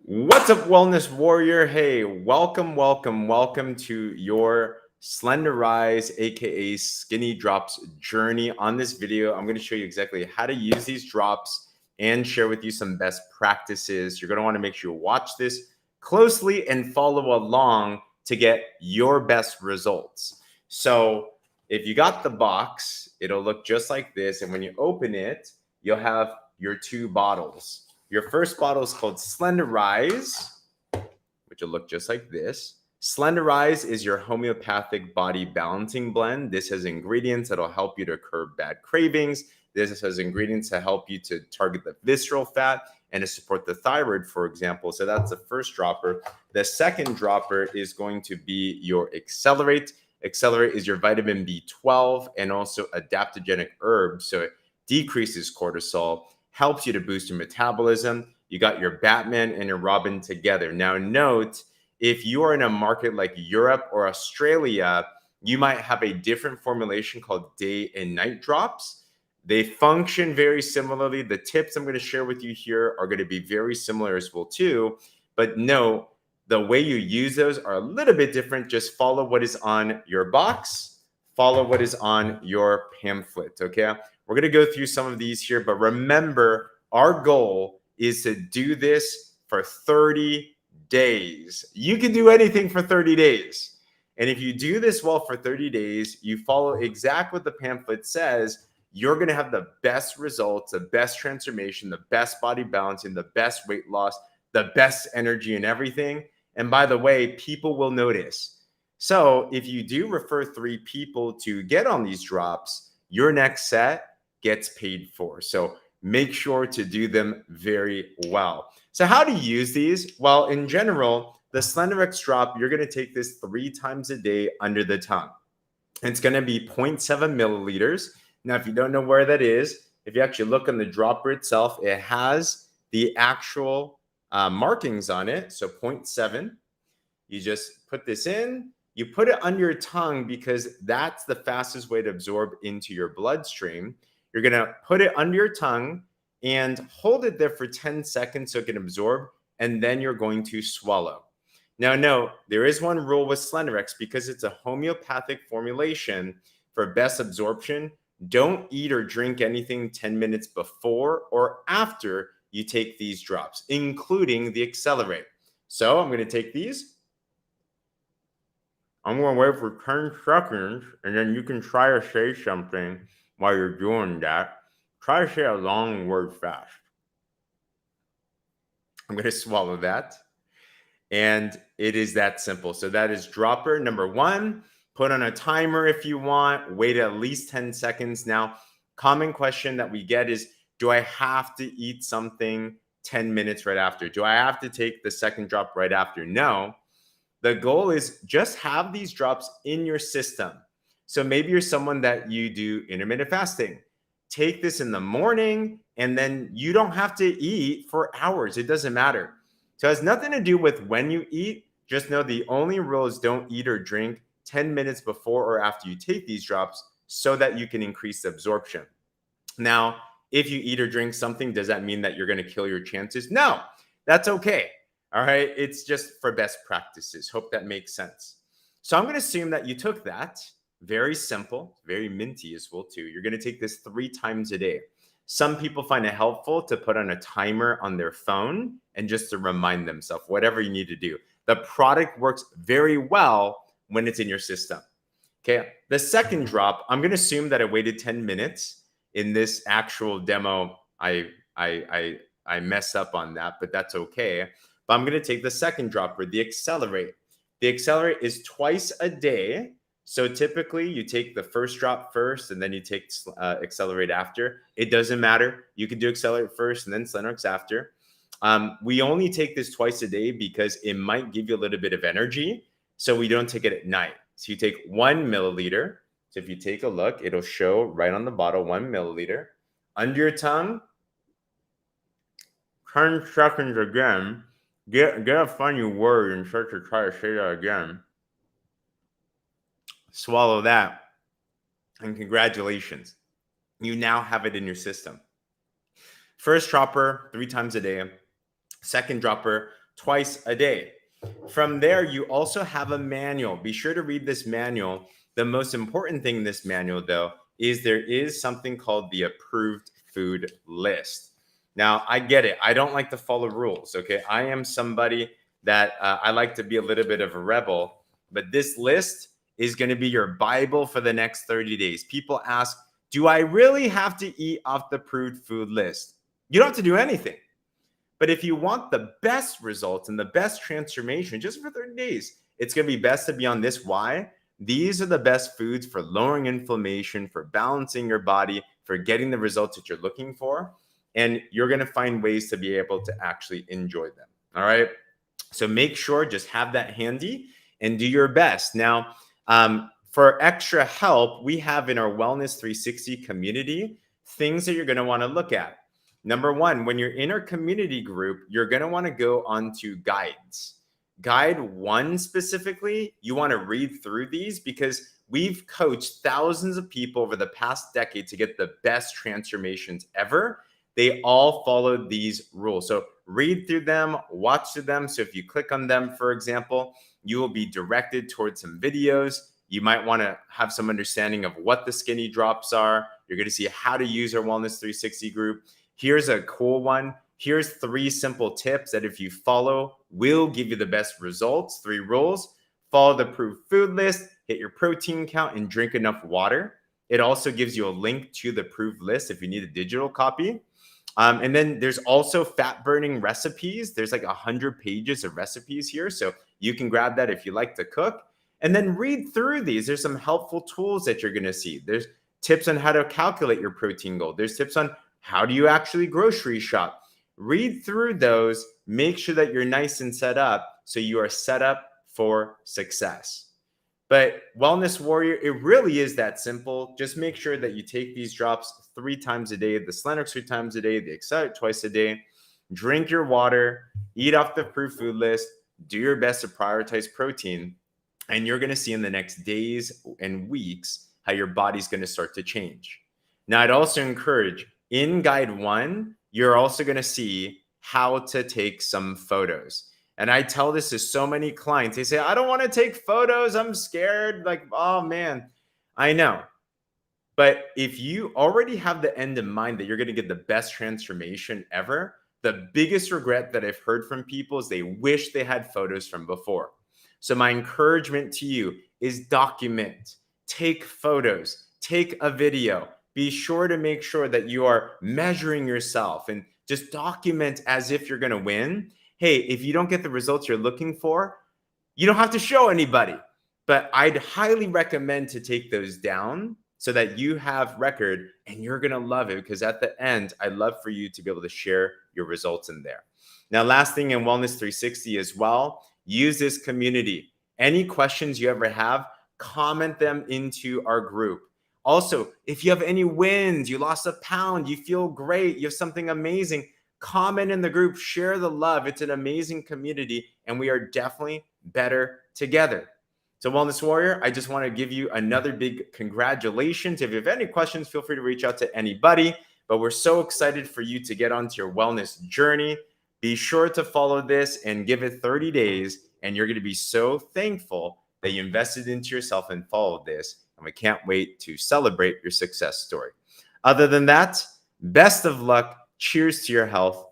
What's up, Wellness Warrior? Hey, welcome to your Slenderiiz, aka Skinny Drops journey. On this video, I'm going to show you exactly how to use these drops and share with you some best practices. You're going to want to make sure you watch this closely and follow along to get your best results. So, if you got the box, it'll look just like this. And when you open it, you'll have your two bottles. Your first bottle is called Slenderiiz, which will look just like this. Slenderiiz is your homeopathic body balancing blend. This has ingredients that'll help you to curb bad cravings. This has ingredients to help you to target the visceral fat and to support the thyroid, for example. So that's the first dropper. The second dropper is going to be your Accelerate. Accelerate is your vitamin B12 and also adaptogenic herb. So it decreases cortisol, helps you to boost your metabolism. You got your Batman and your Robin together. Now note, if you are in a market like Europe or Australia, you might have a different formulation called day and night drops. They function very similarly. The tips I'm going to share with you here are going to be very similar as well too. But note, the way you use those are a little bit different. Just follow what is on your box, follow what is on your pamphlet, okay? We're going to go through some of these here, but remember, our goal is to do this for 30 days. You can do anything for 30 days. And if you do this well for 30 days, you follow exactly what the pamphlet says, you're going to have the best results, the best transformation, the best body balancing, the best weight loss, the best energy and everything. And by the way, people will notice. So if you do refer 3 people to get on these drops, your next set gets paid for. So make sure to do them very well. So how to use these? Well, in general, the Slenderiiz drop, you're going to take this 3 times a day under the tongue. It's going to be 0.7 milliliters. Now, if you don't know where that is, if you actually look on the dropper itself, it has the actual markings on it. So 0.7, you just put this in. You put it under your tongue because that's the fastest way to absorb into your bloodstream. You're going to put it under your tongue and hold it there for 10 seconds so it can absorb, and then you're going to swallow. Now, note, there is one rule with Slenderiiz because it's a homeopathic formulation for best absorption. Don't eat or drink anything 10 minutes before or after you take these drops, including the Accelerate. So I'm going to take these. I'm going to wait for 10 seconds, and then you can try to say something while you're doing that. Try to say a long word fast. I'm going to swallow that. And it is that simple. So that is dropper number 1. Put on a timer if you want. Wait at least 10 seconds. Now, common question that we get is, do I have to eat something 10 minutes right after? Do I have to take the second drop right after? No. The goal is just have these drops in your system. So maybe you're someone that you do intermittent fasting. Take this in the morning, and then you don't have to eat for hours. It doesn't matter. So it has nothing to do with when you eat. Just know the only rule is don't eat or drink 10 minutes before or after you take these drops so that you can increase the absorption. Now, if you eat or drink something, does that mean that you're going to kill your chances? No, that's okay. All right. It's just for best practices. Hope that makes sense. So I'm going to assume that you took that. Very simple, very minty as well too. You're going to take this 3 times a day. Some people find it helpful to put on a timer on their phone and just to remind themselves, whatever you need to do. The product works very well when it's in your system. Okay. The second drop, I'm going to assume that I waited 10 minutes. In this actual demo, I mess up on that, but that's okay. But I'm going to take the second dropper, the Accelerate. The Accelerate is twice a day. So typically you take the first drop first and then you take Accelerate after. It doesn't matter. You can do Accelerate first and then Slenderiiz after. We only take this twice a day because it might give you a little bit of energy. So we don't take it at night. So you take 1 milliliter. So if you take a look, it'll show right on the bottle, 1 milliliter. Under your tongue, 10 seconds again. Get a funny word and start to try to say that again. Swallow that. And congratulations. You now have it in your system. First dropper, 3 times a day. Second dropper, twice a day. From there, you also have a manual. Be sure to read this manual. The most important thing in this manual, though, is there is something called the approved food list. Now, I get it. I don't like to follow rules, okay? I am somebody that I like to be a little bit of a rebel, but this list is going to be your Bible for the next 30 days. People ask, do I really have to eat off the approved food list? You don't have to do anything. But if you want the best results and the best transformation just for 30 days, it's going to be best to be on this why. These are the best foods for lowering inflammation, for balancing your body, for getting the results that you're looking for. And you're going to find ways to be able to actually enjoy them. All right. So make sure, just have that handy and do your best. Now, for extra help, we have in our Wellness 360 community things that you're going to want to look at. Number one, when you're in our community group, you're going to want to go onto guides. Guide 1 specifically, you want to read through these because we've coached thousands of people over the past decade to get the best transformations ever. They all followed these rules. So read through them, watch through them. So if you click on them, for example, you will be directed towards some videos. You might want to have some understanding of what the skinny drops are. You're going to see how to use our Wellness 360 group. Here's a cool one. Here's 3 simple tips that if you follow will give you the best results. 3 rules. Follow the approved food list, hit your protein count, and drink enough water. It also gives you a link to the approved list if you need a digital copy. And then there's also fat burning recipes. There's like 100 pages of recipes here. So you can grab that if you like to cook. And then read through these. There's some helpful tools that you're going to see. There's tips on how to calculate your protein goal. There's tips on how do you actually grocery shop. Read through those. Make sure that you're nice and set up so you are set up for success. But Wellness Warrior, it really is that simple. Just make sure that you take these drops 3 times a day, the Slenderiiz 3 times a day, the Accelerate twice a day. Drink your water, eat off the approved food list, do your best to prioritize protein, and you're going to see in the next days and weeks how your body's going to start to change. Now, I'd also encourage, in Guide 1, you're also going to see how to take some photos. And I tell this to so many clients. They say, I don't want to take photos. I'm scared. Like, oh, man, I know. But if you already have the end in mind that you're going to get the best transformation ever, the biggest regret that I've heard from people is they wish they had photos from before. So my encouragement to you is document, take photos, take a video. Be sure to make sure that you are measuring yourself and just document as if you're going to win. Hey, if you don't get the results you're looking for, you don't have to show anybody. But I'd highly recommend to take those down so that you have record and you're going to love it, because at the end, I'd love for you to be able to share your results in there. Now, last thing in Wellness 360 as well, use this community. Any questions you ever have, comment them into our group. Also, if you have any wins, you lost a pound, you feel great, you have something amazing, comment in the group, share the love. It's an amazing community, and we are definitely better together. So Wellness Warrior, I just want to give you another big congratulations. If you have any questions, feel free to reach out to anybody, but we're so excited for you to get onto your wellness journey. Be sure to follow this and give it 30 days, and you're going to be so thankful that you invested into yourself and followed this. And we can't wait to celebrate your success story. Other than that, best of luck. Cheers to your health.